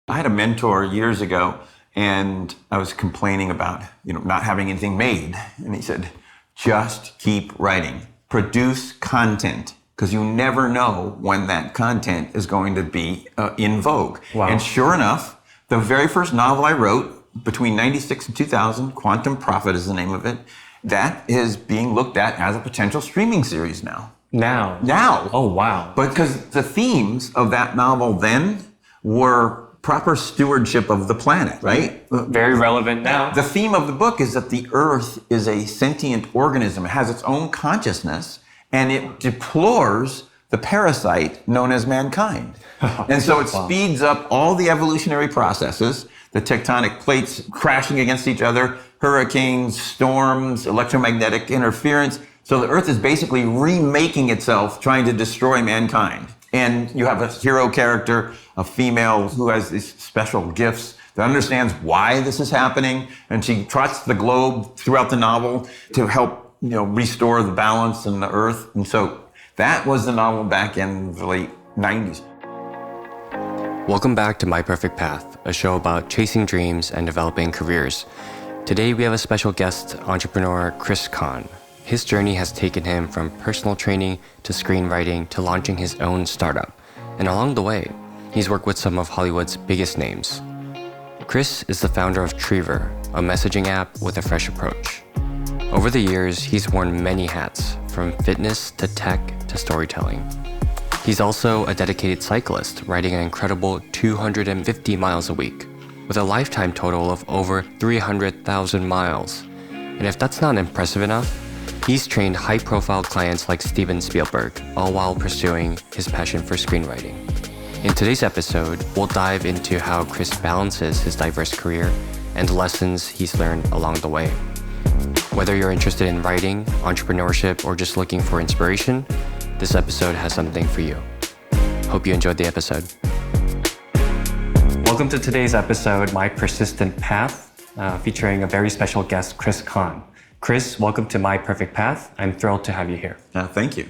I had a mentor years ago, and I was complaining about, not having anything made. And he said, just keep writing. Produce content, because you never know when that content is going to be in vogue. Wow. And sure enough, the very first novel I wrote between 96 and 2000, Quantum Prophet is the name of it, that is being looked at as a potential streaming series now. Now. Oh, wow. But because the themes of that novel then were proper stewardship of the planet, right? Very relevant now. The theme of the book is that the Earth is a sentient organism. It has its own consciousness, and it deplores the parasite known as mankind. And so it speeds up all the evolutionary processes, the tectonic plates crashing against each other, hurricanes, storms, electromagnetic interference. So the Earth is basically remaking itself, trying to destroy mankind. And you have a hero character, a female who has these special gifts that understands why this is happening. And she trots the globe throughout the novel to help, restore the balance in the Earth. And so that was the novel back in the late 90s. Welcome back to My Perfect Path, a show about chasing dreams and developing careers. Today we have a special guest, entrepreneur Chris Kahn. His journey has taken him from personal training to screenwriting to launching his own startup. And along the way, he's worked with some of Hollywood's biggest names. Chris is the founder of Treever, a messaging app with a fresh approach. Over the years, he's worn many hats, from fitness to tech to storytelling. He's also a dedicated cyclist, riding an incredible 250 miles a week, with a lifetime total of over 300,000 miles. And if that's not impressive enough, he's trained high-profile clients like Steven Spielberg, all while pursuing his passion for screenwriting. In today's episode, we'll dive into how Chris balances his diverse career and lessons he's learned along the way. Whether you're interested in writing, entrepreneurship, or just looking for inspiration, this episode has something for you. Hope you enjoyed the episode. Welcome to today's episode, My Persistent Path, featuring a very special guest, Chris Kahn. Chris, welcome to My Perfect Path. I'm thrilled to have you here. Thank you.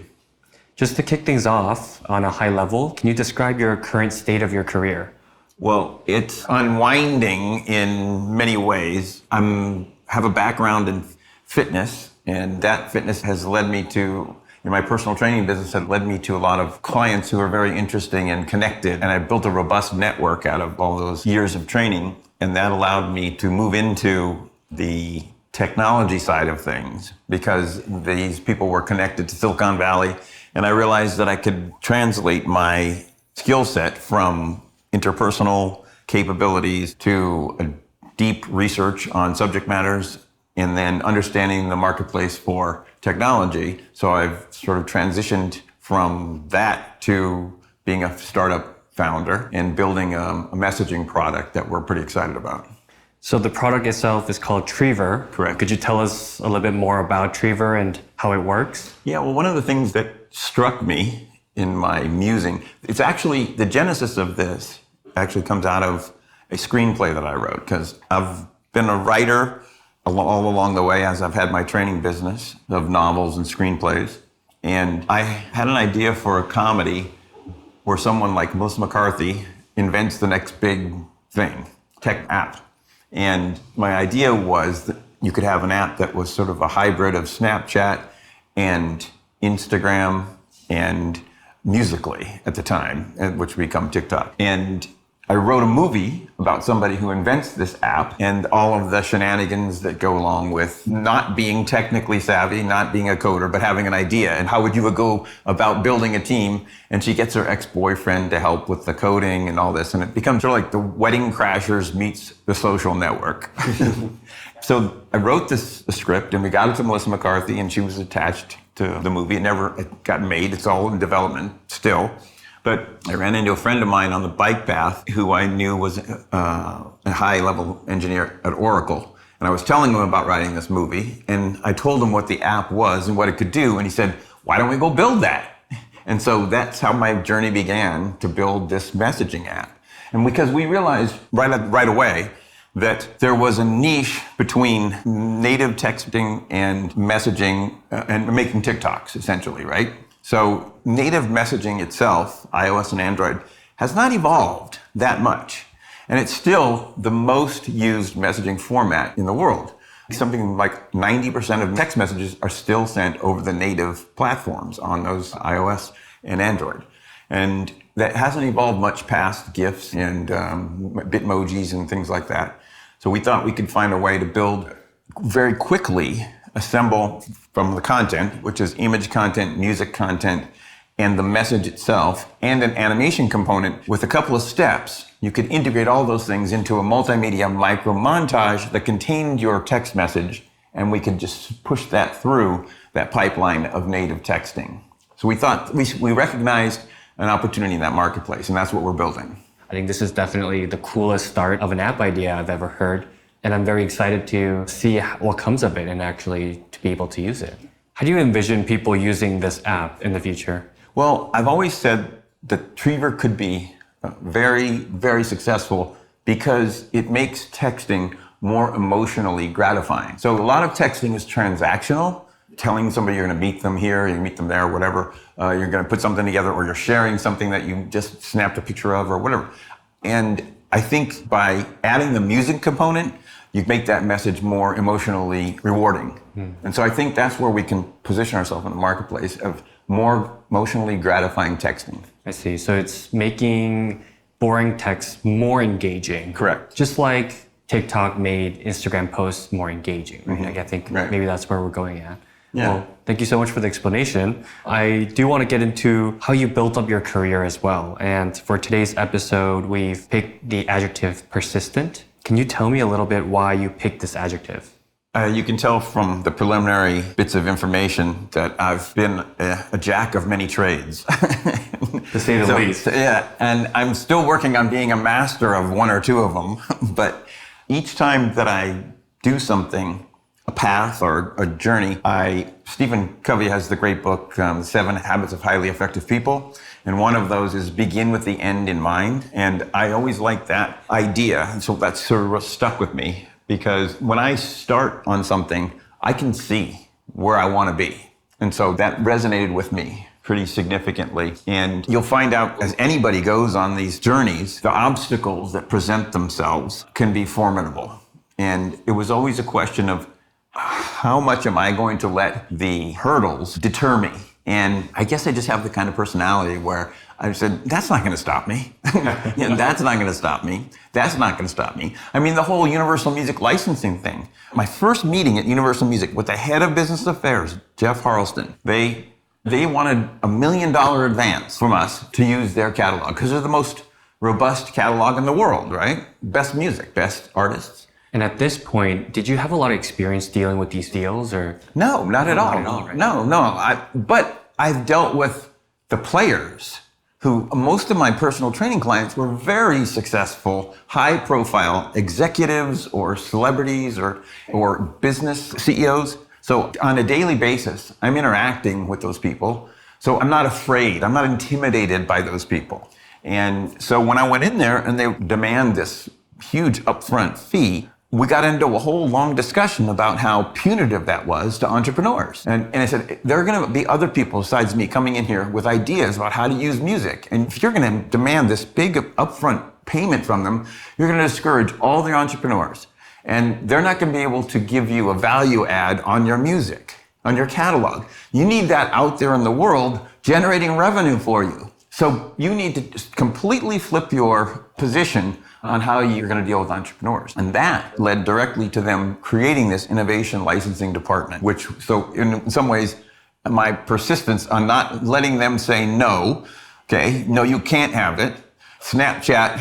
Just to kick things off on a high level, can you describe your current state of your career? Well, it's unwinding in many ways. I have a background in fitness, and that fitness has led me to, my personal training business has led me to a lot of clients who are very interesting and connected. And I built a robust network out of all those years of training, and that allowed me to move into the technology side of things because these people were connected to Silicon Valley, and I realized that I could translate my skill set from interpersonal capabilities to a deep research on subject matters and then understanding the marketplace for technology. So I've sort of transitioned from that to being a startup founder and building a messaging product that we're pretty excited about. So the product itself is called Treever. Correct. Could you tell us a little bit more about Treever and how it works? Yeah, well, one of the things that struck me in my musing, it's actually, the genesis of this actually comes out of a screenplay that I wrote, because I've been a writer all along the way as I've had my training business of novels and screenplays. And I had an idea for a comedy where someone like Melissa McCarthy invents the next big thing, tech app. And my idea was that you could have an app that was sort of a hybrid of Snapchat and Instagram and Musical.ly at the time, which would become TikTok. And I wrote a movie about somebody who invents this app and all of the shenanigans that go along with not being technically savvy, not being a coder, but having an idea. And how would you go about building a team? And she gets her ex-boyfriend to help with the coding and all this. And it becomes sort of like the Wedding Crashers meets The Social Network. So I wrote this script and we got it to Melissa McCarthy and she was attached to the movie. It got made. It's all in development still. But I ran into a friend of mine on the bike path who I knew was a high-level engineer at Oracle. And I was telling him about writing this movie. And I told him what the app was and what it could do. And he said, why don't we go build that? And so that's how my journey began to build this messaging app. And because we realized right away that there was a niche between native texting and messaging and making TikToks, essentially, right? So native messaging itself, iOS and Android, has not evolved that much. And it's still the most used messaging format in the world. Something like 90% of text messages are still sent over the native platforms on those iOS and Android. And that hasn't evolved much past GIFs and Bitmojis and things like that. So we thought we could find a way to build very quickly, assemble from the content, which is image content, music content, and the message itself, and an animation component with a couple of steps. You could integrate all those things into a multimedia micro montage that contained your text message, and we could just push that through that pipeline of native texting. So we thought, we recognized an opportunity in that marketplace, and that's what we're building. I think this is definitely the coolest start of an app idea I've ever heard. And I'm very excited to see what comes of it and actually to be able to use it. How do you envision people using this app in the future? Well, I've always said that Treever could be very, very successful because it makes texting more emotionally gratifying. So a lot of texting is transactional, telling somebody you're going to meet them here, you meet them there, whatever. You're going to put something together, or you're sharing something that you just snapped a picture of or whatever. And I think by adding the music component, you make that message more emotionally rewarding. And so I think that's where we can position ourselves in the marketplace of more emotionally gratifying texting. I see. So it's making boring text more engaging. Correct. Just like TikTok made Instagram posts more engaging. Right? Like I think maybe that's where we're going at. Yeah. Well, thank you so much for the explanation. I do want to get into how you built up your career as well. And for today's episode, we've picked the adjective persistent. Can you tell me a little bit why you picked this adjective? You can tell from the preliminary bits of information that I've been a jack of many trades. To say the least. Yeah, and I'm still working on being a master of one or two of them. But each time that I do something, a path or a journey, Stephen Covey has the great book, 7 Habits of Highly Effective People. And one of those is begin with the end in mind. And I always like that idea. And so that's sort of stuck with me. Because when I start on something, I can see where I want to be. And so that resonated with me pretty significantly. And you'll find out as anybody goes on these journeys, the obstacles that present themselves can be formidable. And it was always a question of how much am I going to let the hurdles deter me? And I guess I just have the kind of personality where I said, that's not going to stop me. That's not going to stop me. That's not going to stop me. I mean, the whole Universal Music licensing thing. My first meeting at Universal Music with the head of business affairs, Jeff Harleston, they wanted $1 million advance from us to use their catalog because they're the most robust catalog in the world, right? Best music, best artists. And at this point, did you have a lot of experience dealing with these deals, or? No, not at all. Not at all, right? No. But I've dealt with the players who, most of my personal training clients were very successful, high profile executives or celebrities or business CEOs. So on a daily basis, I'm interacting with those people. So I'm not afraid, I'm not intimidated by those people. And so when I went in there and they demand this huge upfront fee, we got into a whole long discussion about how punitive that was to entrepreneurs. And I said, there are going to be other people besides me coming in here with ideas about how to use music. And if you're going to demand this big upfront payment from them, you're going to discourage all the entrepreneurs. And they're not going to be able to give you a value add on your music, on your catalog. You need that out there in the world generating revenue for you. So you need to just completely flip your position on how you're going to deal with entrepreneurs. And that led directly to them creating this innovation licensing department, which, so in some ways, my persistence on not letting them say no, okay, no, you can't have it. Snapchat,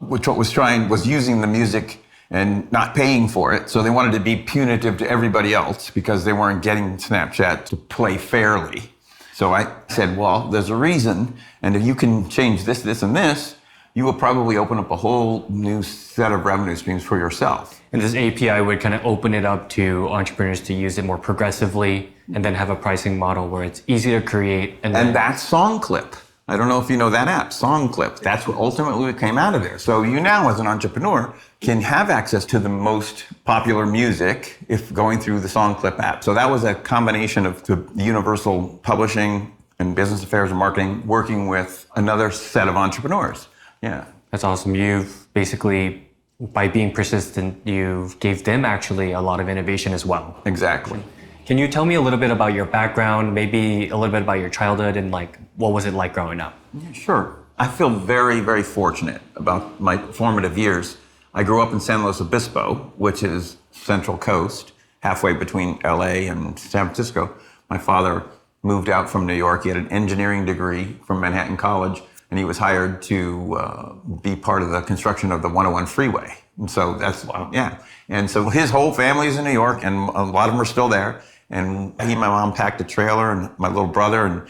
which was using the music and not paying for it. So they wanted to be punitive to everybody else because they weren't getting Snapchat to play fairly. So I said, well, there's a reason. And if you can change this, this, and this, you will probably open up a whole new set of revenue streams for yourself. And this API would kind of open it up to entrepreneurs to use it more progressively and then have a pricing model where it's easy to create. And that's SongClip. I don't know if you know that app, SongClip. That's what ultimately came out of there. So you now, as an entrepreneur, can have access to the most popular music if going through the SongClip app. So that was a combination of the Universal Publishing and Business Affairs and Marketing working with another set of entrepreneurs. Yeah. That's awesome. You've basically, by being persistent, you gave them actually a lot of innovation as well. Exactly. Can you tell me a little bit about your background, maybe a little bit about your childhood and like what was it like growing up? Yeah, sure. I feel very, very fortunate about my formative years. I grew up in San Luis Obispo, which is Central Coast, halfway between LA and San Francisco. My father moved out from New York. He had an engineering degree from Manhattan College, and he was hired to be part of the construction of the 101 freeway. And so that's, yeah. And so his whole family is in New York, and a lot of them are still there. And he and my mom packed a trailer, and my little brother, and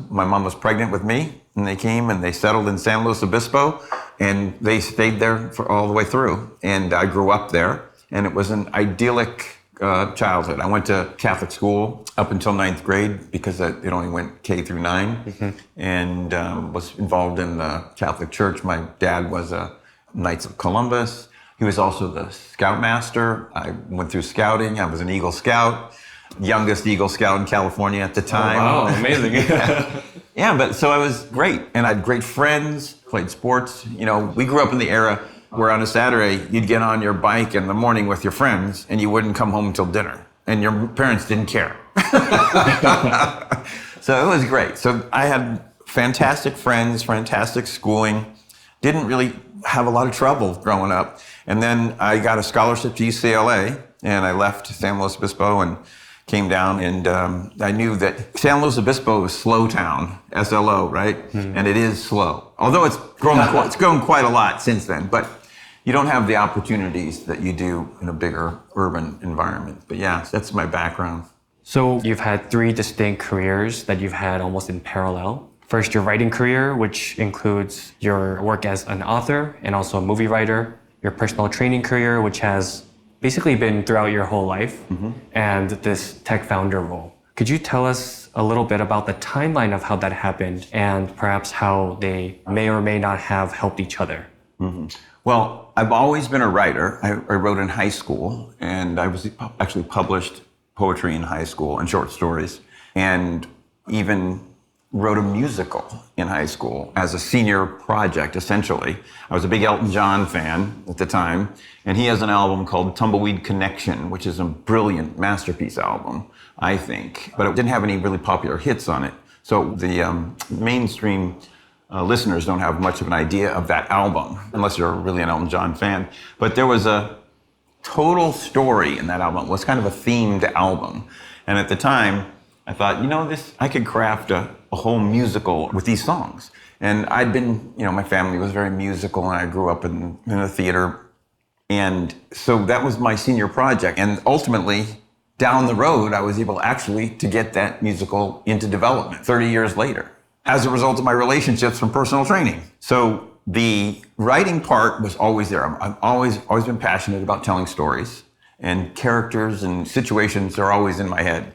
my mom was pregnant with me, and they came and they settled in San Luis Obispo, and they stayed there for all the way through. And I grew up there, and it was an idyllic childhood. I went to Catholic school up until 9th grade because it only went K through 9, and was involved in the Catholic Church. My dad was a Knights of Columbus. He was also the Scoutmaster. I went through scouting. I was an Eagle Scout, youngest Eagle Scout in California at the time. Oh, wow, amazing. Yeah, but so I was great, and I had great friends, played sports. You know, we grew up in the era where on a Saturday, you'd get on your bike in the morning with your friends, and you wouldn't come home until dinner, and your parents didn't care. So it was great. So I had fantastic friends, fantastic schooling, didn't really have a lot of trouble growing up. And then I got a scholarship to UCLA, and I left San Luis Obispo and came down, and I knew that San Luis Obispo is slow town, SLO, right? And it is slow. Although it's grown quite a lot since then, but you don't have the opportunities that you do in a bigger urban environment. But yeah, that's my background. So you've had 3 distinct careers that you've had almost in parallel. First, your writing career, which includes your work as an author and also a movie writer. Your personal training career, which has basically been throughout your whole life, and this tech founder role. Could you tell us a little bit about the timeline of how that happened and perhaps how they may or may not have helped each other? Well, I've always been a writer. I wrote in high school, and I was actually published poetry in high school and short stories, and even wrote a musical in high school as a senior project, essentially. I was a big Elton John fan at the time, and he has an album called Tumbleweed Connection, which is a brilliant masterpiece album, I think. But it didn't have any really popular hits on it. So the mainstream listeners don't have much of an idea of that album, unless you're really an Elton John fan. But there was a total story in that album. It was kind of a themed album. And at the time, I thought, I could craft a whole musical with these songs. And I'd been, my family was very musical, and I grew up in a theater. And so that was my senior project. And ultimately, down the road, I was able actually to get that musical into development 30 years later, as a result of my relationships from personal training. So the writing part was always there. I've always been passionate about telling stories, and characters and situations are always in my head.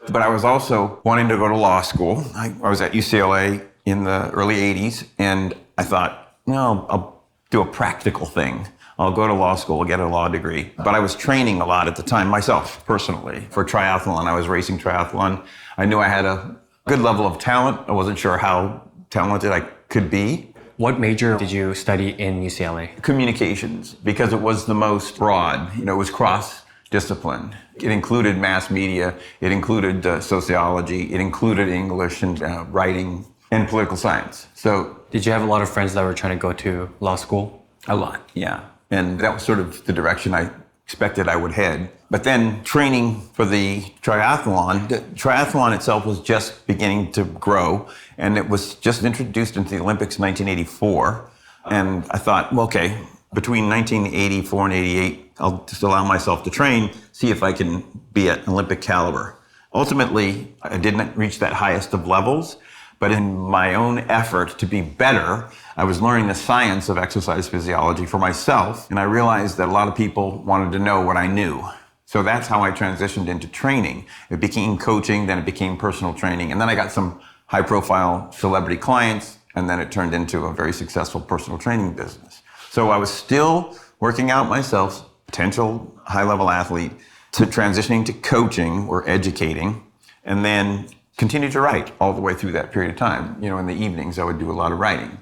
But I was also wanting to go to law school. I was at UCLA in the early 80s, and I thought, I'll do a practical thing. I'll go to law school, get a law degree. But I was training a lot at the time, myself, personally, for triathlon. I was racing triathlon. I knew I had a good level of talent. I wasn't sure how talented I could be. What major did you study in UCLA? Communications, because it was the most broad. It was cross-discipline. It included mass media, it included sociology, it included English and writing and political science. So, did you have a lot of friends that were trying to go to law school? A lot, yeah. And that was sort of the direction I expected I would head. But then training for the triathlon itself was just beginning to grow, and it was just introduced into the Olympics in 1984. And I thought, okay, between 1984 and 88, I'll just allow myself to train, see if I can be at Olympic caliber. Ultimately, I didn't reach that highest of levels, but in my own effort to be better, I was learning the science of exercise physiology for myself, and I realized that a lot of people wanted to know what I knew. So that's how I transitioned into training. It became coaching, then it became personal training, and then I got some high-profile celebrity clients, and then it turned into a very successful personal training business. So I was still working out myself, potential high-level athlete, to transitioning to coaching or educating, and then continued to write all the way through that period of time. In the evenings, I would do a lot of writing.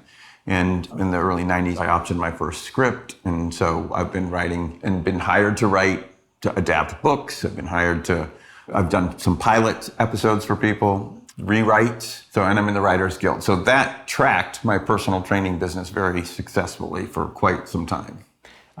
And in the early 90s, I optioned my first script. And so I've been writing and been hired to write, to adapt books. I've done some pilot episodes for people, rewrites. And I'm in the Writers Guild. So that tracked my personal training business very successfully for quite some time.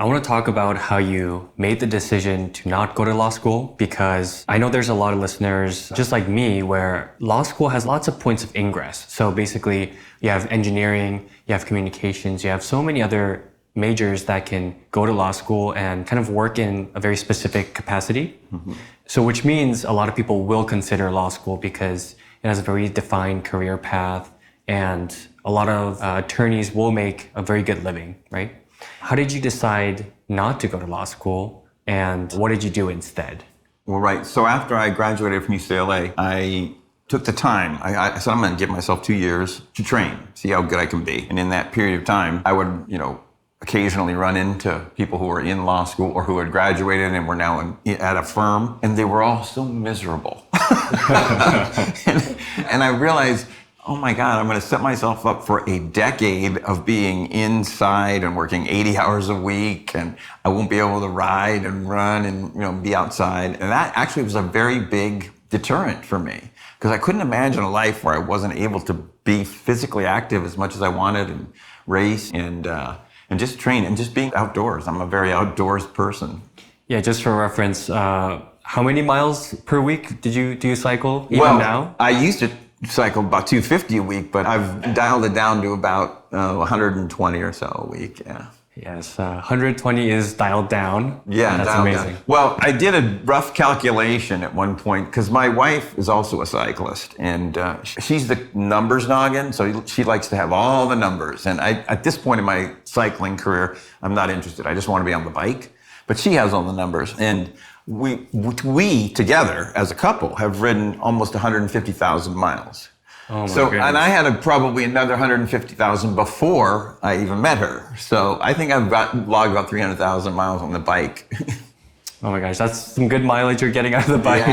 I want to talk about how you made the decision to not go to law school, because I know there's a lot of listeners just like me where law school has lots of points of ingress. So basically you have engineering, you have communications, you have so many other majors that can go to law school and kind of work in a very specific capacity. Mm-hmm. So which means a lot of people will consider law school because it has a very defined career path, and a lot of attorneys will make a very good living, right? How did you decide not to go to law school, and what did you do instead? Well, right. So after I graduated from UCLA, I took the time. I said, I'm going to give myself 2 years to train, see how good I can be. And in that period of time, I would, occasionally run into people who were in law school or who had graduated and were now at a firm, and they were all so miserable. and I realized, oh my God, I'm going to set myself up for a decade of being inside and working 80 hours a week, and I won't be able to ride and run and be outside. And that actually was a very big deterrent for me, because I couldn't imagine a life where I wasn't able to be physically active as much as I wanted and race and just train and just being outdoors. I'm a very outdoors person. Yeah, just for reference, how many miles per week do you cycle even now? I used to cycle about 250 a week, but I've dialed it down to about 120 or so a week. Yeah. Yes, 120 is dialed down. Yeah, that's amazing. Down. Well, I did a rough calculation at one point, because my wife is also a cyclist, and she's the numbers noggin, so she likes to have all the numbers. And at this point in my cycling career, I'm not interested. I just want to be on the bike. But she has all the numbers, and we together as a couple have ridden almost 150,000 miles. Oh my goodness. And I had probably another 150,000 before I even met her. So I think I've logged about 300,000 miles on the bike. Oh my gosh, that's some good mileage you're getting out of the bike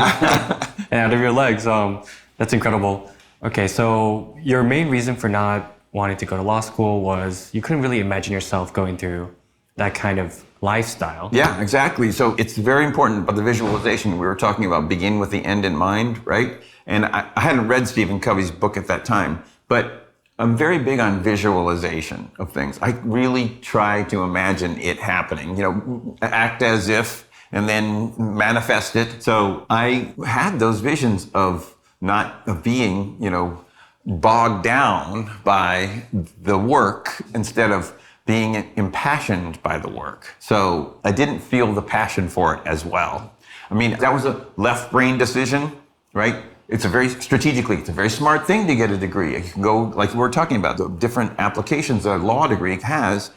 and out of your legs. That's incredible. Okay, so your main reason for not wanting to go to law school was you couldn't really imagine yourself going through that kind of lifestyle. Yeah, exactly. So it's very important about the visualization. We were talking about begin with the end in mind, right? And I hadn't read Stephen Covey's book at that time, but I'm very big on visualization of things. I really try to imagine it happening, act as if, and then manifest it. So I had those visions of being, bogged down by the work instead of being impassioned by the work. So I didn't feel the passion for it as well. I mean, that was a left brain decision, right? It's a very smart thing to get a degree. You can go, like we were talking about, the different applications that a law degree has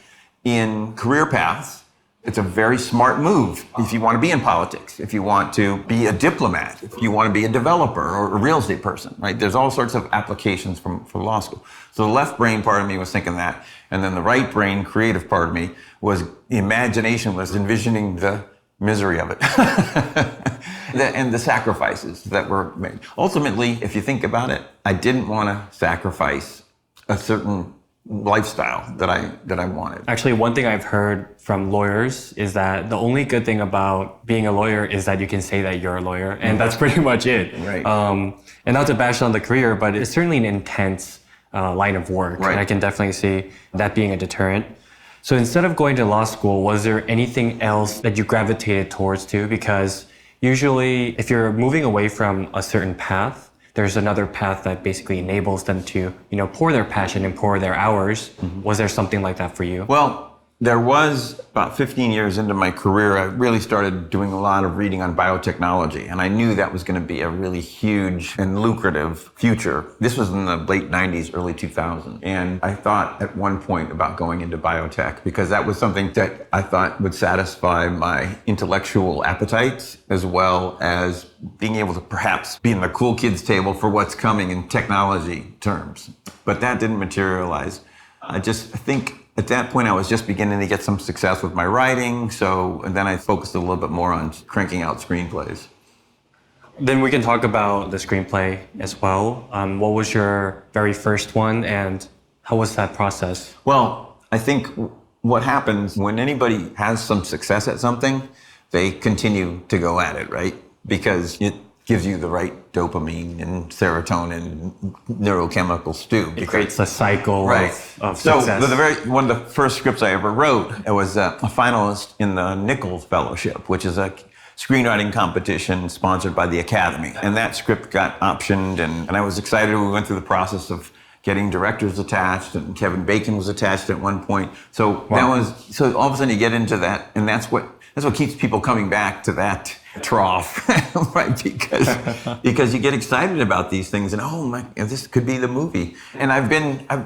in career paths. It's a very smart move if you want to be in politics, if you want to be a diplomat, if you want to be a developer or a real estate person, right? There's all sorts of applications for law school. So the left brain part of me was thinking that, and then the right brain creative part of me was the imagination, was envisioning the misery of it. And the sacrifices that were made. Ultimately, if you think about it, I didn't want to sacrifice a certain lifestyle that I wanted. Actually, one thing I've heard from lawyers is that the only good thing about being a lawyer is that you can say that you're a lawyer, and that's pretty much it. Right. And not to bash on the career, but it's certainly an intense line of work. Right. And I can definitely see that being a deterrent. So instead of going to law school, was there anything else that you gravitated towards too? Because usually if you're moving away from a certain path, there's another path that basically enables them to, pour their passion and pour their hours. Mm-hmm. Was there something like that for you? Well, there was about 15 years into my career, I really started doing a lot of reading on biotechnology, and I knew that was going to be a really huge and lucrative future. This was in the late 90s, early 2000s, and I thought at one point about going into biotech because that was something that I thought would satisfy my intellectual appetites as well as being able to perhaps be in the cool kids table for what's coming in technology terms. But that didn't materialize. I think at that point, I was just beginning to get some success with my writing, and then I focused a little bit more on cranking out screenplays. Then we can talk about the screenplay as well. What was your very first one, and How was that process? Well, I think what happens when anybody has some success at something, they continue to go at it, right? Because it gives you the right dopamine and serotonin neurochemical stew. It creates a cycle right. of so success. one of the first scripts I ever wrote, I was a finalist in the Nichols Fellowship, which is a screenwriting competition sponsored by the Academy. And that script got optioned, and I was excited. We went through the process of getting directors attached, and Kevin Bacon was attached at one point. So so all of a sudden you get into that, and that's what keeps people coming back to that trough, right? Because you get excited about these things, and oh my, this could be the movie. And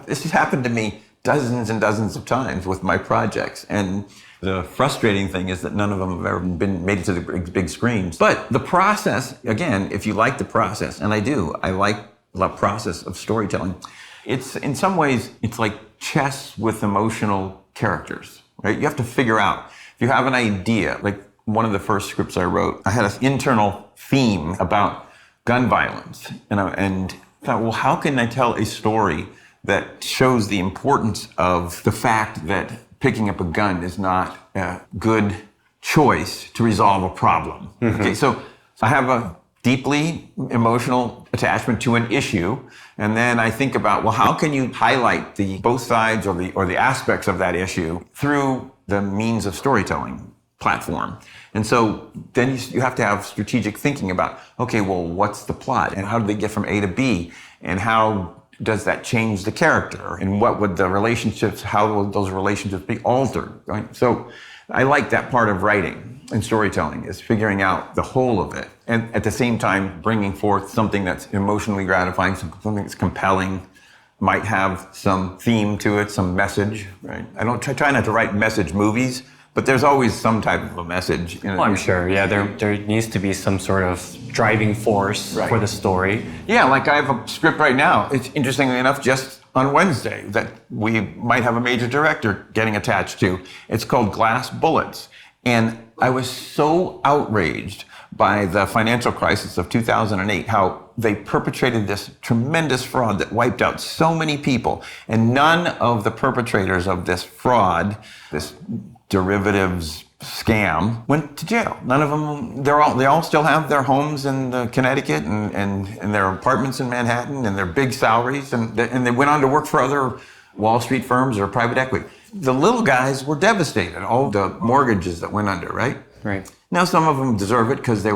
this has happened to me dozens and dozens of times with my projects, and the frustrating thing is that none of them have ever made it to the big screens. But the process, again, if you like the process, and I do, I like the process of storytelling. It's in some ways, it's like chess with emotional characters, right? You have to figure out, if you have an idea, like one of the first scripts I wrote, I had an internal theme about gun violence. And thought, well, how can I tell a story that shows the importance of the fact that picking up a gun is not a good choice to resolve a problem? Mm-hmm. Okay, so I have a deeply emotional attachment to an issue, and then I think about, well, how can you highlight both sides or the aspects of that issue through the means of storytelling platform? And so then you have to have strategic thinking about, okay, well, what's the plot, and how do they get from A to B, and how does that change the character, and what would the relationships, how will those relationships be altered, right? So I like that part of writing and storytelling, is figuring out the whole of it, and at the same time bringing forth something that's emotionally gratifying, something that's compelling, might have some theme to it, some message, right? I don't try not to write message movies, but there's always some type of a message. Well, I'm sure, yeah, there needs to be some sort of driving force for the story. Yeah, like I have a script right now. It's interestingly enough, just on Wednesday, that we might have a major director getting attached to. It's called Glass Bullets. And I was so outraged by the financial crisis of 2008, how they perpetrated this tremendous fraud that wiped out so many people. And none of the perpetrators of this fraud, this derivatives scam, went to jail. None of them, they all still have their homes in Connecticut and their apartments in Manhattan and their big salaries, and they went on to work for other Wall Street firms or private equity. The little guys were devastated, all the mortgages that went under, right? Right. Now some of them deserve it because they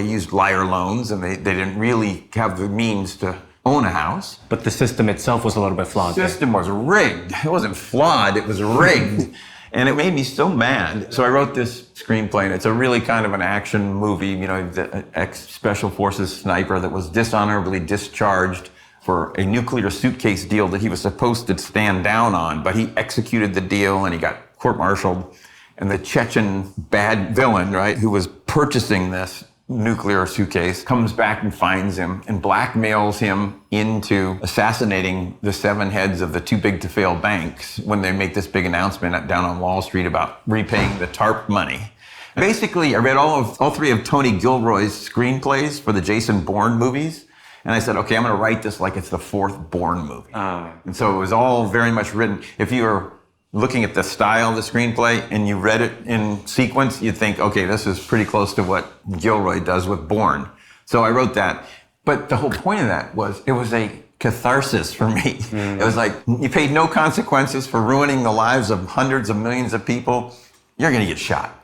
used liar loans, and they didn't really have the means to own a house. But the system itself was a little bit flawed. The system was rigged. It wasn't flawed, it was rigged. And it made me so mad. So I wrote this screenplay, and it's a really kind of an action movie, the ex-Special Forces sniper that was dishonorably discharged for a nuclear suitcase deal that he was supposed to stand down on, but he executed the deal and he got court-martialed. And the Chechen bad villain, right, who was purchasing this nuclear suitcase, comes back and finds him and blackmails him into assassinating the 7 heads of the too big to fail banks when they make this big announcement down on Wall Street about repaying the TARP money. Basically, I read all 3 of Tony Gilroy's screenplays for the Jason Bourne movies, and I said, okay, I'm going to write this like it's the 4th Bourne movie. And so it was all very much written. If you were looking at the style of the screenplay and you read it in sequence, you'd think, okay, this is pretty close to what Gilroy does with Bourne. So I wrote that. But the whole point of that was, it was a catharsis for me. Mm-hmm. It was like, you paid no consequences for ruining the lives of hundreds of millions of people. You're going to get shot.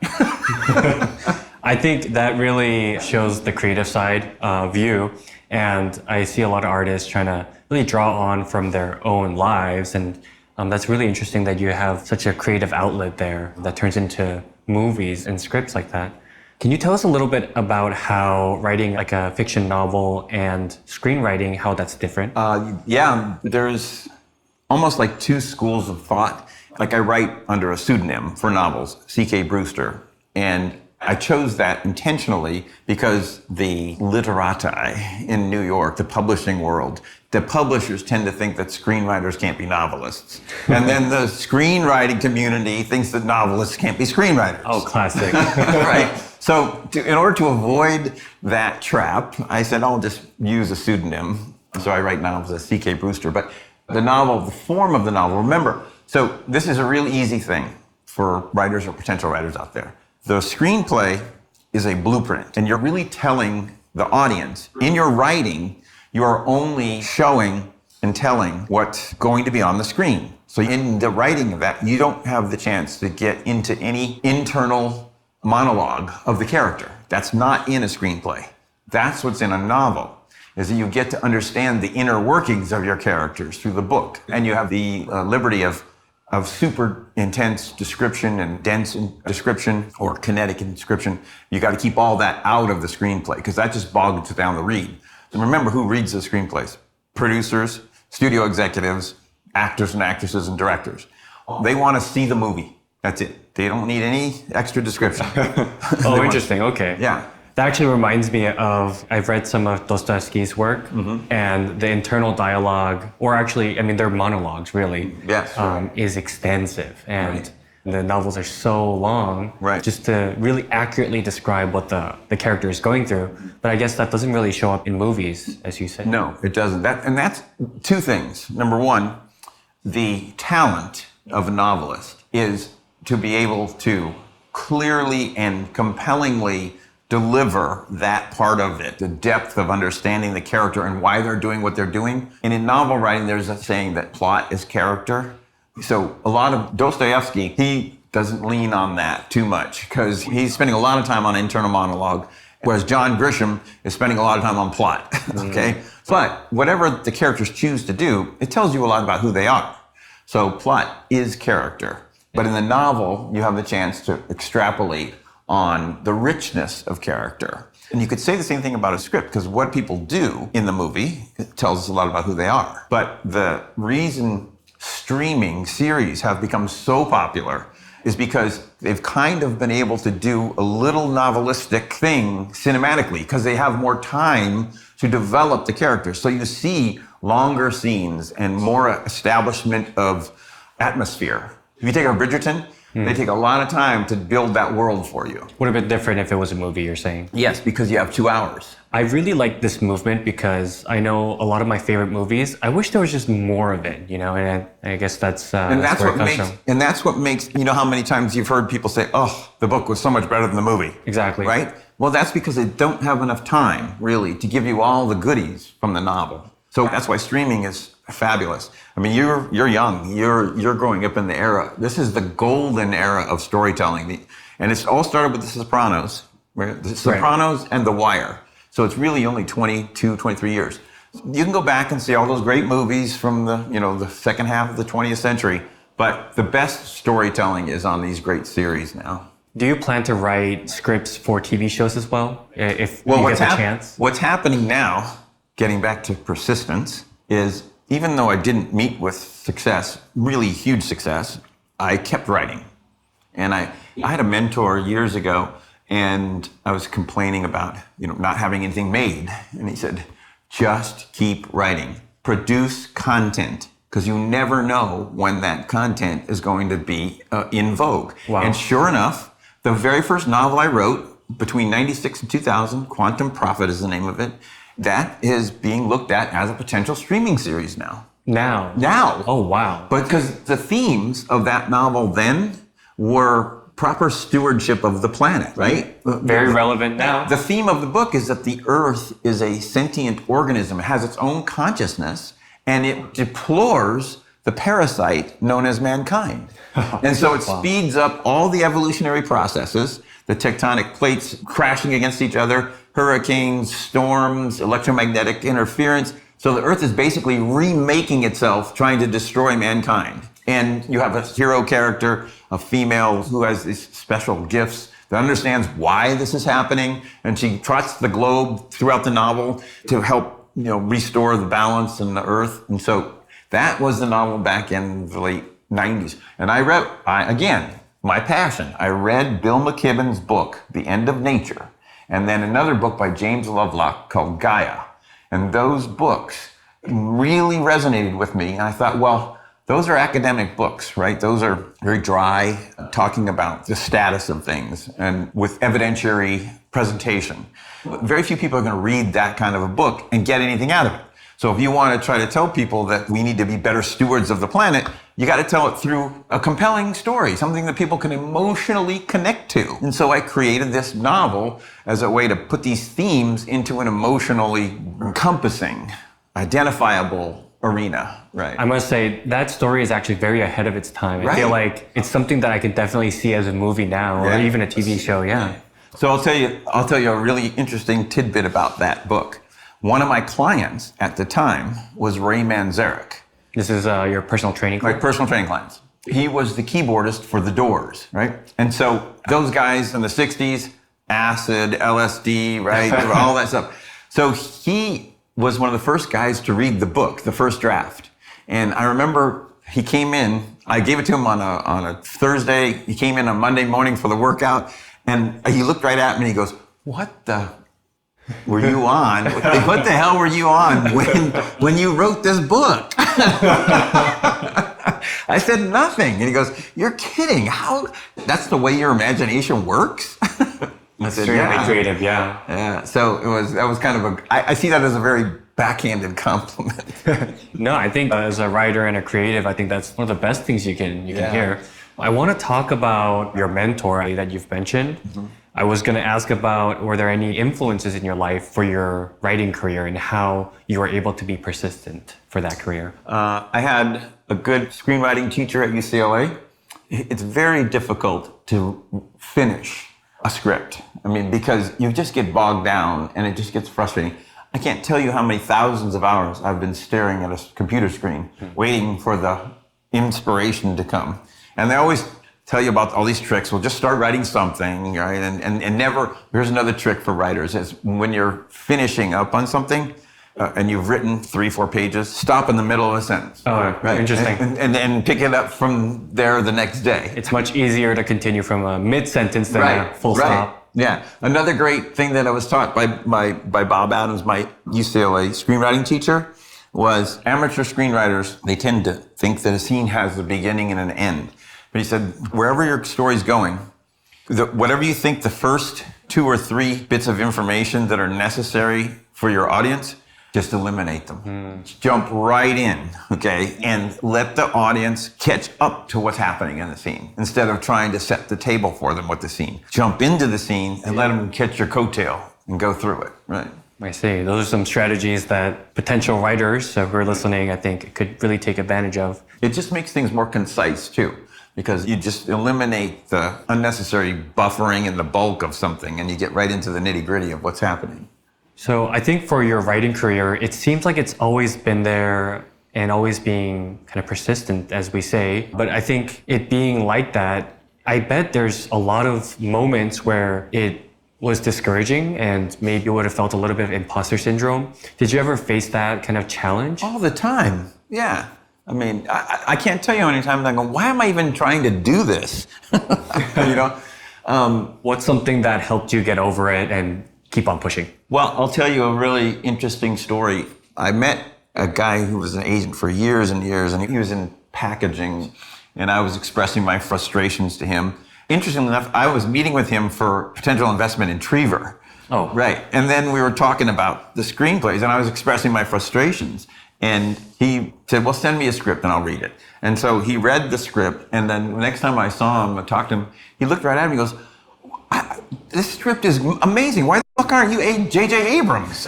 I think that really shows the creative side of you. And I see a lot of artists trying to really draw on from their own lives, and that's really interesting that you have such a creative outlet there that turns into movies and scripts like that. Can you tell us a little bit about how writing like a fiction novel and screenwriting, how that's different? Yeah, there's almost like 2 schools of thought. Like I write under a pseudonym for novels, C.K. Brewster, and I chose that intentionally because the literati in New York, the publishing world, the publishers tend to think that screenwriters can't be novelists. And then the screenwriting community thinks that novelists can't be screenwriters. Oh, classic. Right. So in order to avoid that trap, I said, I'll just use a pseudonym. So I write novels as C.K. Brewster. But The novel, the form of the novel, remember, so this is a real easy thing for writers or potential writers out there. The screenplay is a blueprint, and you're really telling the audience, in your writing, you are only showing and telling what's going to be on the screen. So in the writing of that, you don't have the chance to get into any internal monologue of the character. That's not in a screenplay. That's what's in a novel, is that you get to understand the inner workings of your characters through the book. And you have the liberty of super intense description and dense description or kinetic description. You got to keep all that out of the screenplay because that just bogs down the read. And remember who reads the screenplays? Producers, studio executives, actors and actresses and directors. They want to see the movie. That's it. They don't need any extra description. Oh, interesting. Okay. Yeah. That actually reminds me of, I've read some of Dostoevsky's work, and the internal dialogue, or actually, I mean, they're monologues really, Yes. is extensive. And the novels are so long, just to really accurately describe what the character is going through. But I guess that doesn't really show up in movies, as you said. No, it doesn't. That's two things. Number one, the talent of a novelist is to be able to clearly and compellingly deliver that part of it, the depth of understanding the character and why they're doing what they're doing. And in novel writing, there's a saying that plot is character. So a lot of Dostoevsky, he doesn't lean on that too much because he's spending a lot of time on internal monologue, whereas John Grisham is spending a lot of time on plot, okay? But whatever the characters choose to do, it tells you a lot about who they are. So plot is character. But in the novel, you have the chance to extrapolate on the richness of character. And you could say the same thing about a script, because what people do in the movie, it tells us a lot about who they are. But the reason streaming series have become so popular is because they've kind of been able to do a little novelistic thing cinematically, because they have more time to develop the characters. So you see longer scenes and more establishment of atmosphere. If you take our Bridgerton, they take a lot of time to build that world for you. Would have been different if it was a movie, you're saying? Yes, because you have 2 hours. I really like this movement because I know a lot of my favorite movies, I wish there was just more of it, you know, and I guess that's where it comes from. And that's what makes, you know how many times you've heard people say, oh, the book was so much better than the movie. Exactly. Right? Well, that's because they don't have enough time, really, to give you all the goodies from the novel. So that's why streaming is fabulous. I mean, you're young. You're growing up in the era. This is the golden era of storytelling. And it's all started with The Sopranos. The Sopranos and The Wire. So it's really only 22, 23 years. You can go back and see all those great movies from the second half of the 20th century. But the best storytelling is on these great series now. Do you plan to write scripts for TV shows as well, if you get the chance? What's happening now, getting back to persistence, is even though I didn't meet with success, really huge success, I kept writing. And I had a mentor years ago, and I was complaining about not having anything made. And he said, just keep writing. Produce content, because you never know when that content is going to be in vogue. Wow. And sure enough, the very first novel I wrote between 96 and 2000, Quantum Prophet is the name of it, that is being looked at as a potential streaming series now. Now. Oh, wow. But because the themes of that novel then were proper stewardship of the planet, right? Very relevant now. The theme of the book is that the Earth is a sentient organism. It has its own consciousness, and it deplores the parasite known as mankind. And so it speeds up all the evolutionary processes, the tectonic plates crashing against each other, hurricanes, storms, electromagnetic interference. So the Earth is basically remaking itself, trying to destroy mankind. And you have a hero character, a female who has these special gifts that understands why this is happening. And she trots the globe throughout the novel to help, restore the balance in the Earth. And so that was the novel back in the late 90s. And again, my passion. I read Bill McKibben's book, The End of Nature, and then another book by James Lovelock called Gaia. And those books really resonated with me. And I thought, well, those are academic books, right? Those are very dry, talking about the status of things and with evidentiary presentation. Very few people are going to read that kind of a book and get anything out of it. So if you want to try to tell people that we need to be better stewards of the planet, you got to tell it through a compelling story, something that people can emotionally connect to. And so I created this novel as a way to put these themes into an emotionally encompassing, identifiable arena, right? I must say that story is actually very ahead of its time. I feel like it's something that I could definitely see as a movie now, or even a TV show. Yeah. So I'll tell you a really interesting tidbit about that book. One of my clients at the time was Ray Manzarek. This is your personal training My client? personal training clients. He was the keyboardist for The Doors, right? And so those guys in the 60s, acid, LSD, right? All that stuff. So he was one of the first guys to read the book, the first draft. And I remember he came in, I gave it to him on a Thursday. He came in on Monday morning for the workout, and he looked right at me and he goes, "What the were you on? What the hell were you on when you wrote this book?" I said, "Nothing." And he goes, "You're kidding. How? That's the way your imagination works?" I said, Extremely creative, yeah. Yeah. So that was kind of I see that as a very backhanded compliment. No, I think as a writer and a creative, I think that's one of the best things you can hear. I want to talk about your mentor that you've mentioned. Mm-hmm. I was going to ask about, were there any influences in your life for your writing career and how you were able to be persistent for that career? I had a good screenwriting teacher at UCLA. It's very difficult to finish a script. I mean, because you just get bogged down and it just gets frustrating. I can't tell you how many thousands of hours I've been staring at a computer screen, waiting for the inspiration to come. And they always tell you about all these tricks. Well, just start writing something, right? And never, here's another trick for writers, is when you're finishing up on something and you've written 3-4 pages, stop in the middle of a sentence. Oh, right. Interesting. And pick it up from there the next day. It's much easier to continue from a mid-sentence than a full stop. Yeah. Another great thing that I was taught by Bob Adams, my UCLA screenwriting teacher, was amateur screenwriters, they tend to think that a scene has a beginning and an end. But he said, wherever your story's going, whatever you think the first 2 or 3 bits of information that are necessary for your audience, just eliminate them. Jump right in, okay? And let the audience catch up to what's happening in the scene instead of trying to set the table for them with the scene. Jump into the scene and let them catch your coattail and go through it, right? I see. Those are some strategies that potential writers who are listening, I think, could really take advantage of. It just makes things more concise, too, because you just eliminate the unnecessary buffering and the bulk of something, and you get right into the nitty-gritty of what's happening. So I think for your writing career, it seems like it's always been there and always being kind of persistent, as we say. But I think it being like that, I bet there's a lot of moments where it was discouraging and maybe you would have felt a little bit of imposter syndrome. Did you ever face that kind of challenge? All the time, yeah. I mean, I can't tell you how many times I go, why am I even trying to do this? You know? What's something that helped you get over it and keep on pushing? Well, I'll tell you a really interesting story. I met a guy who was an agent for years and years, and he was in packaging, and I was expressing my frustrations to him. Interestingly enough, I was meeting with him for potential investment in Treever. Oh. Right. And then we were talking about the screenplays, and I was expressing my frustrations. And he said, well, send me a script and I'll read it. And so he read the script, and then the next time I saw him, I talked to him, he looked right at me and goes, this script is amazing. Why the fuck aren't you J.J. Abrams?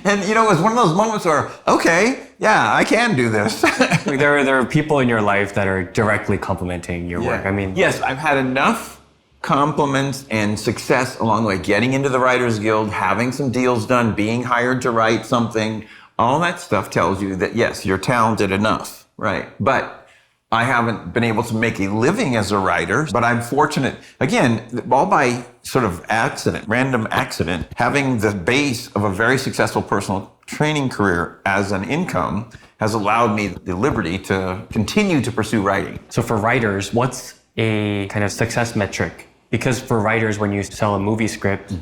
And, you know, it was one of those moments where, okay, yeah, I can do this. There are people in your life that are directly complimenting your work. I mean, yes, I've had enough compliments and success along the way, getting into the Writers Guild, having some deals done, being hired to write something. All that stuff tells you that, yes, you're talented enough, right? But I haven't been able to make a living as a writer, but I'm fortunate, again, all by sort of accident, random accident, having the base of a very successful personal training career as an income has allowed me the liberty to continue to pursue writing. so for writers, what's a kind of success metric? Because for writers, when you sell a movie script,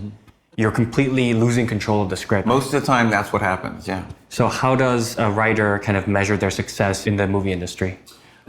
you're completely losing control of the script. Most of the time, that's what happens, yeah. So how does a writer kind of measure their success in the movie industry?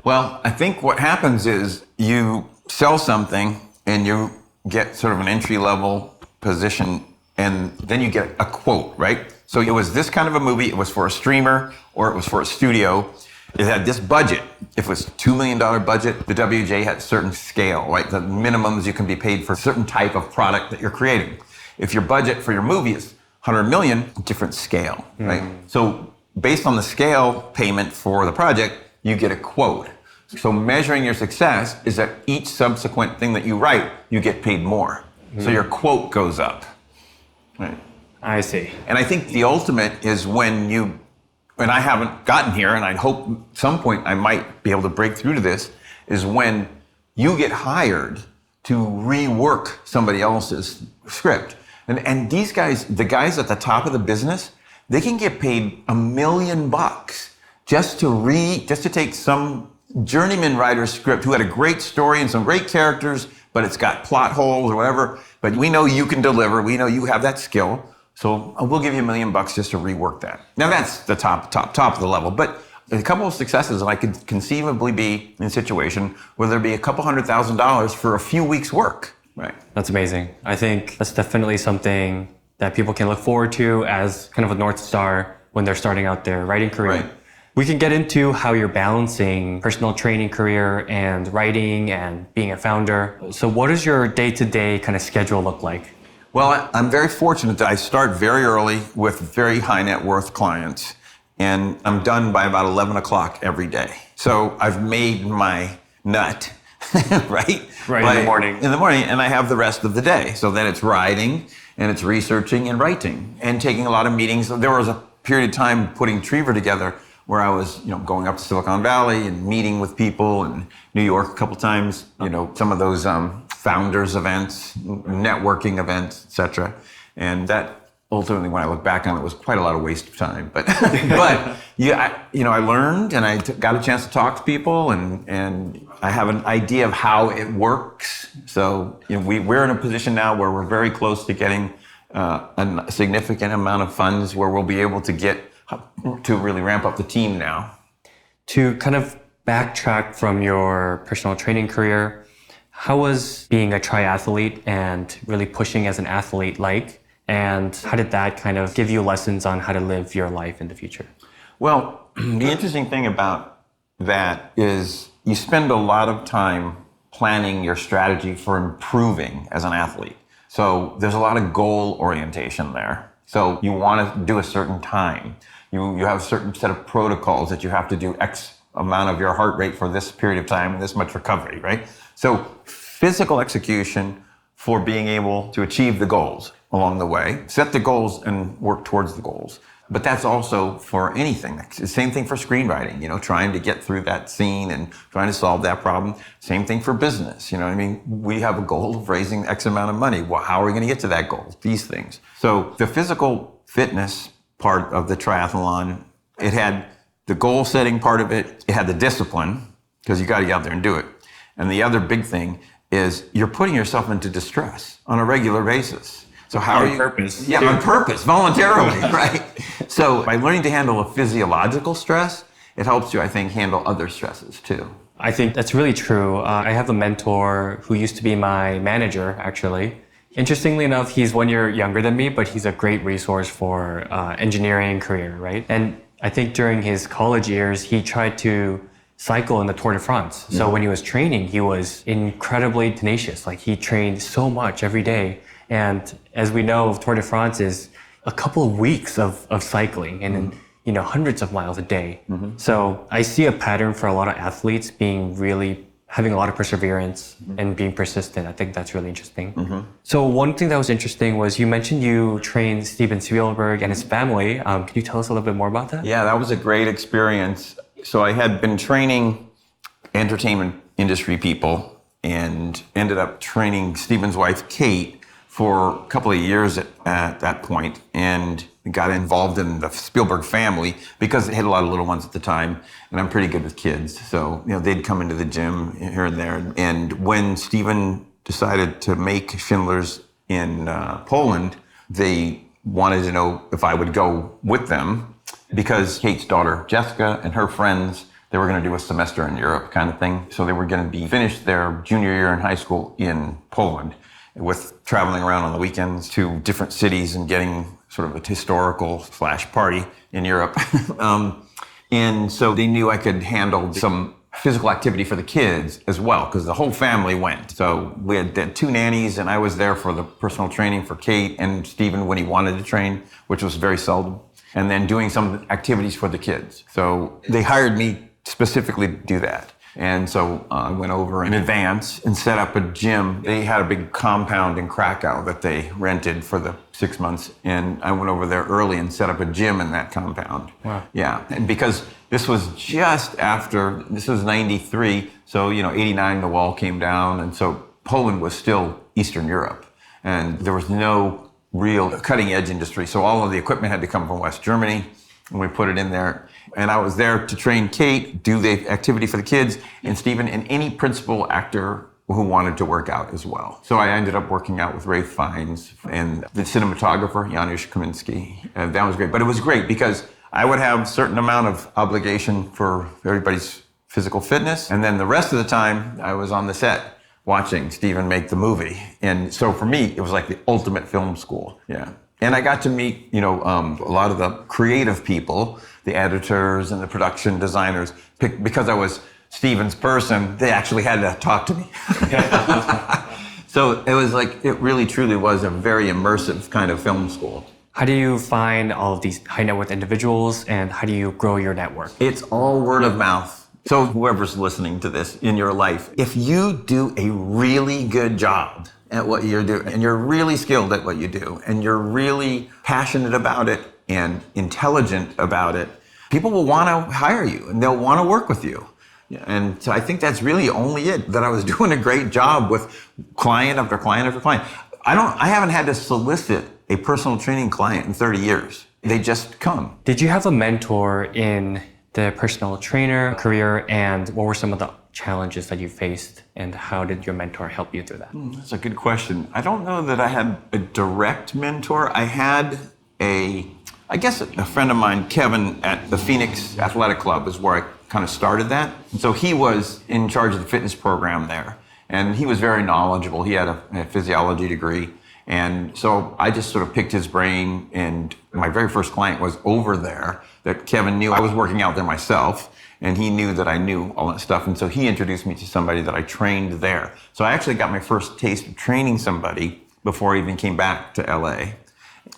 Well, I think what happens is you sell something and you get sort of an entry-level position and then you get a quote, right? So it was this kind of a movie, it was for a streamer, or it was for a studio. It had this budget. If it was $2 million budget, the WJ had a certain scale, right? The minimums you can be paid for a certain type of product that you're creating. If your budget for your movie is 100 million, different scale, right? So based on the scale payment for the project, you get a quote. So measuring your success is that each subsequent thing that you write, you get paid more. So your quote goes up, right? I see. And I think the ultimate is when I haven't gotten here, and I hope at some point I might be able to break through to this, is when you get hired to rework somebody else's script. And these guys, the guys at the top of the business, they can get paid $1 million just to take some journeyman writer's script who had a great story and some great characters, but it's got plot holes or whatever. But we know you can deliver. We know you have that skill. So we'll give you $1 million just to rework that. Now that's the top of the level. But a couple of successes, and I could conceivably be in a situation where there'd be a couple $100,000 for a few weeks' work. Right. That's amazing. I think that's definitely something that people can look forward to as kind of a North Star when they're starting out their writing career. Right. We can get into how you're balancing personal training career and writing and being a founder. So what does your day-to-day kind of schedule look like? Well, I'm very fortunate that I start very early with very high net worth clients, and I'm done by about 11 o'clock every day. So I've made my nut, right? Right, in the morning. In the morning, and I have the rest of the day. So then it's writing, and it's researching and writing, and taking a lot of meetings. There was a period of time putting Treever together where I was, going up to Silicon Valley and meeting with people in New York a couple times, some of those founders events, networking events, etc. And that ultimately, when I look back on it, was quite a lot of waste of time. But I learned, and I got a chance to talk to people, and I have an idea of how it works. So we're in a position now where we're very close to getting a significant amount of funds where we'll be able to really ramp up the team now. To kind of backtrack from your personal training career, how was being a triathlete and really pushing as an athlete like? And how did that kind of give you lessons on how to live your life in the future? Well, the interesting thing about that is you spend a lot of time planning your strategy for improving as an athlete. So there's a lot of goal orientation there. So you want to do a certain time. You have a certain set of protocols that you have to do X amount of your heart rate for this period of time and this much recovery, right? So physical execution for being able to achieve the goals along the way, set the goals and work towards the goals. But that's also for anything. It's the same thing for screenwriting, trying to get through that scene and trying to solve that problem. Same thing for business. We have a goal of raising X amount of money. Well, how are we going to get to that goal? These things. So the physical fitness part of the triathlon, it had the goal setting part of it. It had the discipline, because you got to get out there and do it. And the other big thing is you're putting yourself into distress on a regular basis. So how are you? On purpose. Yeah, on purpose, voluntarily, right? So by learning to handle a physiological stress, it helps you, I think, handle other stresses too. I think that's really true. I have a mentor who used to be my manager, actually. Interestingly enough, he's 1 year younger than me, but he's a great resource for engineering career, right? And I think during his college years, he tried to cycle in the Tour de France. So when he was training, he was incredibly tenacious. Like he trained so much every day. And as we know, Tour de France is a couple of weeks of cycling and hundreds of miles a day. So I see a pattern for a lot of athletes having a lot of perseverance and being persistent. I think that's really interesting. So one thing that was interesting was you mentioned you trained Steven Spielberg and his family. Can you tell us a little bit more about that? Yeah, that was a great experience. So I had been training entertainment industry people and ended up training Steven's wife, Kate, for a couple of years at that point, and got involved in the Spielberg family because they had a lot of little ones at the time, and I'm pretty good with kids. So, they'd come into the gym here and there. And when Steven decided to make Schindler's in Poland, they wanted to know if I would go with them because Kate's daughter, Jessica, and her friends, they were going to do a semester in Europe kind of thing. So they were going to be finished their junior year in high school in Poland. with traveling around on the weekends to different cities and getting sort of a historical / party in Europe. And so they knew I could handle some physical activity for the kids as well, because the whole family went. So we had 2 nannies, and I was there for the personal training for Kate and Stephen when he wanted to train, which was very seldom, and then doing some activities for the kids. So they hired me specifically to do that. And so I went over in advance and set up a gym. They had a big compound in Krakow that they rented for the 6 months. And I went over there early and set up a gym in that compound. Wow. Yeah. And because this was just after, this was 93. So, 89, the wall came down. And so Poland was still Eastern Europe. And there was no real cutting edge industry. So all of the equipment had to come from West Germany. And we put it in there. And I was there to train Kate, do the activity for the kids, and Stephen, and any principal actor who wanted to work out as well. So I ended up working out with Ralph Fiennes and the cinematographer, Janusz Kaminski. And that was great. But it was great because I would have a certain amount of obligation for everybody's physical fitness. And then the rest of the time, I was on the set watching Stephen make the movie. And so for me, it was like the ultimate film school. Yeah. And I got to meet, a lot of the creative people, the editors and the production designers. Because I was Stephen's person, they actually had to talk to me. So it was like, it really truly was a very immersive kind of film school. How do you find all of these high net worth individuals, and how do you grow your network? It's all word of mouth. So whoever's listening to this in your life, if you do a really good job at what you're doing, and you're really skilled at what you do, and you're really passionate about it and intelligent about it, people will want to hire you and they'll want to work with you. And so I think that's really only it, that I was doing a great job with client after client after client. I haven't had to solicit a personal training client in 30 years. They just come. Did you have a mentor in the personal trainer career, and what were some of the challenges that you faced, and how did your mentor help you through that? That's a good question. I don't know that I had a direct mentor. I had a friend of mine, Kevin, at the Phoenix Athletic Club is where I kind of started that. And so he was in charge of the fitness program there, and he was very knowledgeable. He had a physiology degree. And so I just sort of picked his brain, and my very first client was over there that Kevin knew. I was working out there myself, and he knew that I knew all that stuff. And so he introduced me to somebody that I trained there. So I actually got my first taste of training somebody before I even came back to LA.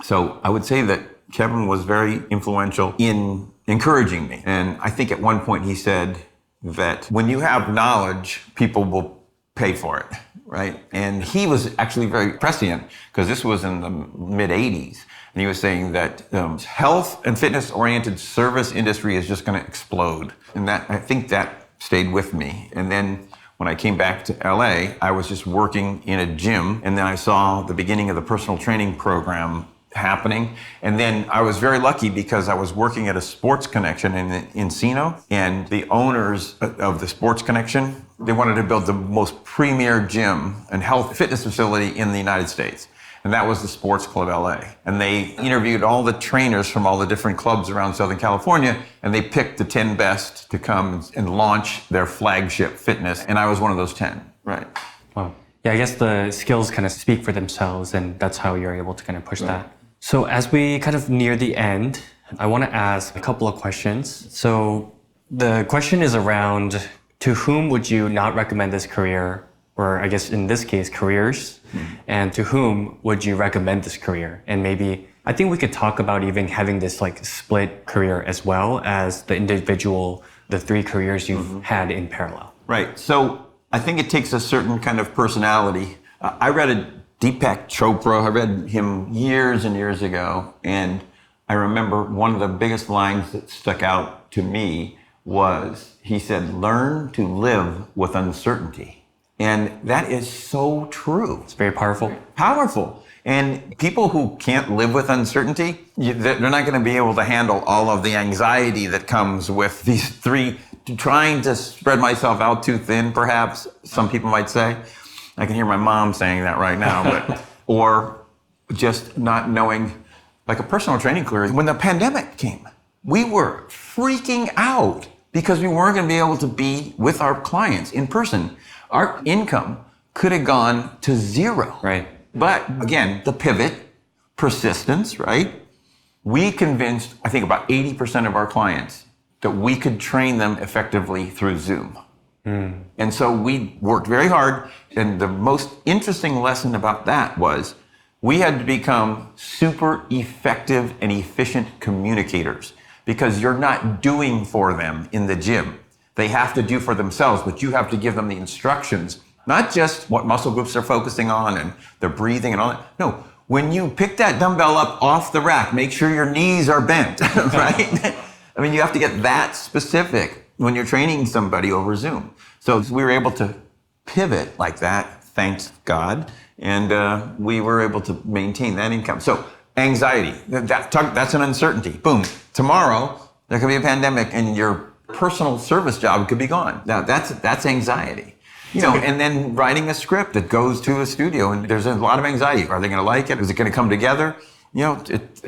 So I would say that Kevin was very influential in encouraging me. And I think at one point he said that when you have knowledge, people will pay for it. Right? And he was actually very prescient, because this was in the mid 80s. And he was saying that health and fitness oriented service industry is just going to explode. And I think that stayed with me. And then when I came back to LA, I was just working in a gym. And then I saw the beginning of the personal training program happening. And then I was very lucky because I was working at a Sports Connection in Encino, and the owners of the Sports Connection, they wanted to build the most premier gym and health fitness facility in the United States. And that was the Sports Club LA. And they interviewed all the trainers from all the different clubs around Southern California, and they picked the 10 best to come and launch their flagship fitness. And I was one of those 10, right? Wow. Yeah, I guess the skills kind of speak for themselves, and that's how you're able to kind of push that. So as we kind of near the end, I want to ask a couple of questions. So the question is around, to whom would you not recommend this career, or I guess in this case, careers, and to whom would you recommend this career? And maybe, I think we could talk about even having this like split career as well as the individual, the 3 careers you've had in parallel. Right. So I think it takes a certain kind of personality. I read Deepak Chopra. I read him years and years ago, and I remember one of the biggest lines that stuck out to me was, he said, "Learn to live with uncertainty." And that is so true. It's very powerful. Powerful. And people who can't live with uncertainty, they're not going to be able to handle all of the anxiety that comes with these 3, trying to spread myself out too thin, perhaps, some people might say. I can hear my mom saying that right now, or just not knowing, like a personal training career. When the pandemic came, we were freaking out because we weren't going to be able to be with our clients in person. Our income could have gone to zero. Right. But again, the pivot, persistence, right? We convinced, I think, about 80% of our clients that we could train them effectively through Zoom. And so we worked very hard. And the most interesting lesson about that was we had to become super effective and efficient communicators because you're not doing for them in the gym. They have to do for themselves, but you have to give them the instructions, not just what muscle groups they're focusing on and their breathing and all that. No, when you pick that dumbbell up off the rack, make sure your knees are bent, right? I mean, you have to get that specific when you're training somebody over Zoom. So we were able to pivot like that, thanks God, and we were able to maintain that income. So anxiety, that's an uncertainty. Boom, tomorrow there could be a pandemic and your personal service job could be gone. Now that's anxiety. You know, and then writing a script that goes to a studio and there's a lot of anxiety. Are they going to like it? Is it going to come together? You know,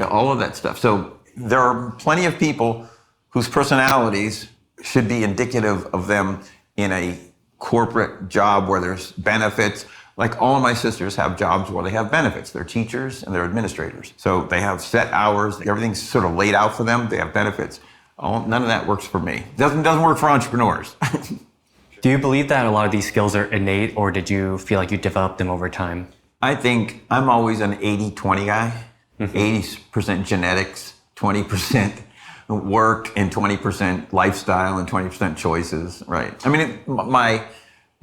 all of that stuff. So there are plenty of people whose personalities should be indicative of them in a corporate job where there's benefits. Like all of my sisters have jobs where they have benefits. They're teachers and they're administrators. So they have set hours. Everything's sort of laid out for them. They have benefits. None of that works for me. Doesn't work for entrepreneurs. Do you believe that a lot of these skills are innate, or did you feel like you developed them over time? I think I'm always an 80-20 guy. 80% genetics, 20% work, and 20% lifestyle, and 20% choices, right? I mean, my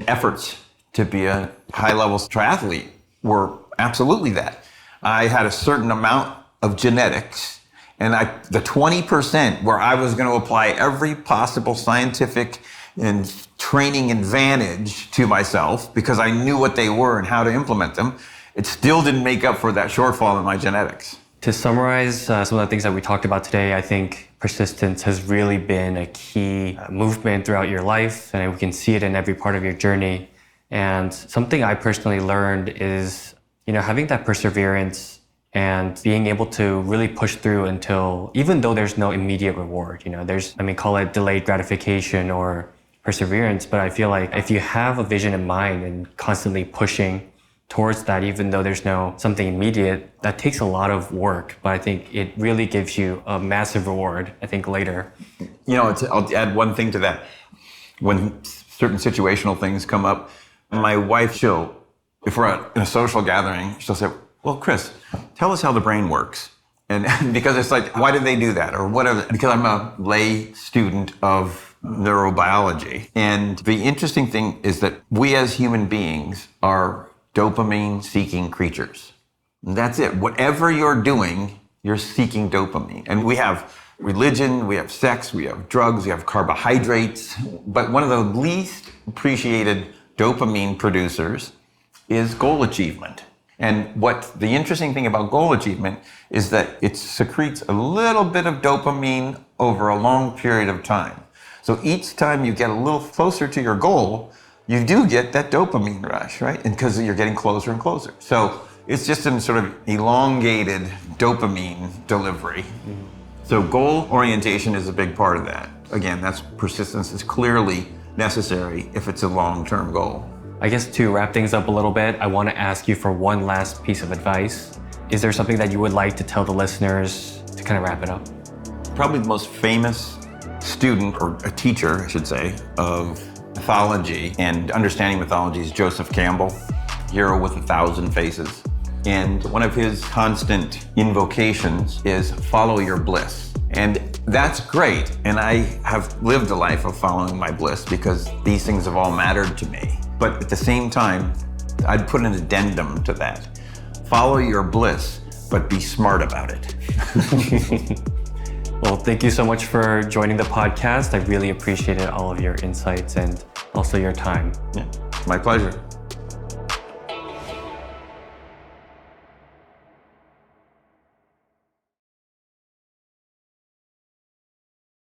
efforts to be a high-level triathlete were absolutely that. I had a certain amount of genetics, and the 20% where I was going to apply every possible scientific and training advantage to myself because I knew what they were and how to implement them, it still didn't make up for that shortfall in my genetics. To summarize some of the things that we talked about today, I think persistence has really been a key movement throughout your life, and we can see it in every part of your journey. And something I personally learned is, having that perseverance and being able to really push through until, even though there's no immediate reward, call it delayed gratification or perseverance, but I feel like if you have a vision in mind and constantly pushing towards that, even though there's something immediate, that takes a lot of work, but I think it really gives you a massive reward, I think, later. I'll add one thing to that. When certain situational things come up, my wife, if we're in a social gathering, she'll say, well, Chris, tell us how the brain works. And because it's like, why did they do that? Or whatever, because I'm a lay student of neurobiology. And the interesting thing is that we as human beings are dopamine-seeking creatures. And that's it. Whatever you're doing, you're seeking dopamine. And we have religion, we have sex, we have drugs, we have carbohydrates. But one of the least appreciated dopamine producers is goal achievement. And what the interesting thing about goal achievement is that it secretes a little bit of dopamine over a long period of time. So each time you get a little closer to your goal, you do get that dopamine rush, right? And because you're getting closer and closer. So it's just a sort of elongated dopamine delivery. So goal orientation is a big part of that. Again, that's persistence is clearly necessary if it's a long-term goal. I guess to wrap things up a little bit, I want to ask you for one last piece of advice. Is there something that you would like to tell the listeners to kind of wrap it up? Probably the most famous student, or a teacher, I should say, of mythology and understanding mythology is Joseph Campbell, hero with 1,000 faces. And one of his constant invocations is follow your bliss. And that's great. And I have lived a life of following my bliss because these things have all mattered to me. But at the same time, I'd put an addendum to that. Follow your bliss, but be smart about it. Well, thank you so much for joining the podcast. I really appreciated all of your insights and also your time. Yeah, my pleasure.